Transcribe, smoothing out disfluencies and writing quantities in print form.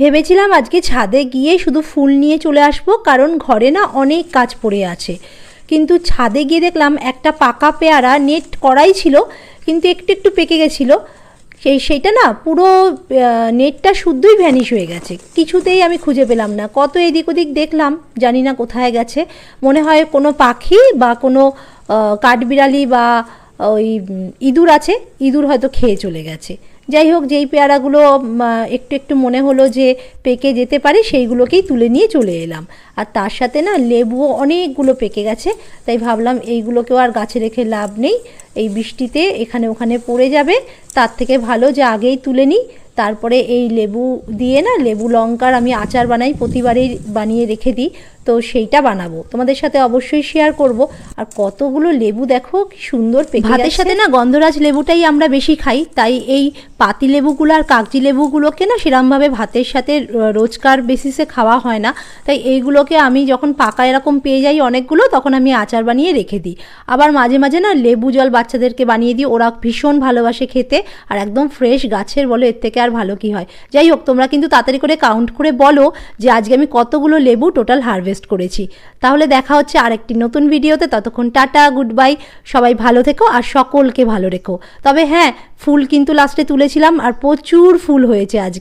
ভেবেছিলাম আজকে ছাদে গিয়ে শুধু ফুল নিয়ে চলে আসবো, কারণ ঘরে না অনেক কাজ পড়ে আছে। কিন্তু ছাদে গিয়ে দেখলাম একটা পাকা পেয়ারা নেট করাই ছিল, কিন্তু একটু একটু পেকে গেছিলো। সেইটা না পুরো নেটটা শুদ্ধই ভ্যানিশ হয়ে গেছে, কিছুতেই আমি খুঁজে পেলাম না। কত এদিক ওদিক দেখলাম, জানি না কোথায় গেছে। মনে হয় কোনো পাখি বা কোনো কাঠবিড়ালি বা ওই ইঁদুর আছে, ইঁদুর হয়তো খেয়ে চলে গেছে। যাই হোক, যেই পেয়ারাগুলো একটু একটু মনে হলো যে পেকে যেতে পারে সেইগুলোকেই তুলে নিয়ে চলে এলাম। আর তার সাথে না লেবুও অনেকগুলো পেকে গেছে, তাই ভাবলাম এইগুলোকেও আর গাছে রেখে লাভ নেই, এই বৃষ্টিতে এখানে ওখানে পড়ে যাবে, তার থেকে ভালো যে আগেই তুলে নিই। তারপরে এই লেবু দিয়ে না লেবু লঙ্কার আমি আচার বানাই, প্রতিবারেই বানিয়ে রেখে দিই, তো সেইটা বানাবো, তোমাদের সাথে অবশ্যই শেয়ার করব। আর কতগুলো লেবু দেখো কি সুন্দর পেকে গেছে। ভাতের সাথে না গন্ধরাজ লেবুটাই আমরা বেশি খাই, তাই এই পাতি লেবুগুলো আর কাগজি লেবুগুলোকে না সেরমভাবে ভাতের সাথে রোজকার বেসিসে খাওয়া হয় না, তাই এইগুলোকে আমি যখন পাকা এরকম পেয়ে যাই অনেকগুলো, তখন আমি আচার বানিয়ে রেখে দিই। আবার মাঝে মাঝে না লেবু জল বাচ্চাদেরকে বানিয়ে দিই, ওরা ভীষণ ভালোবাসে খেতে, আর একদম ফ্রেশ গাছের, বলো এর থেকে আর ভালো কি হয়। যাই হোক, তোমরা কিন্তু তাড়াতাড়ি করে কাউন্ট করে বলো যে আজকে আমি কতগুলো লেবু টোটাল হারভেস্ট করেছি। তাহলে দেখা হচ্ছে আরেকটি নতুন ভিডিওতে, ততক্ষণ টাটা, গুড বাই, সবাই ভালো থেকো আর সকলকে ভালো রেখো। তবে হ্যাঁ, ফুল কিন্তু লাস্টে তুলেছিলাম আর প্রচুর ফুল হয়েছে আজকে।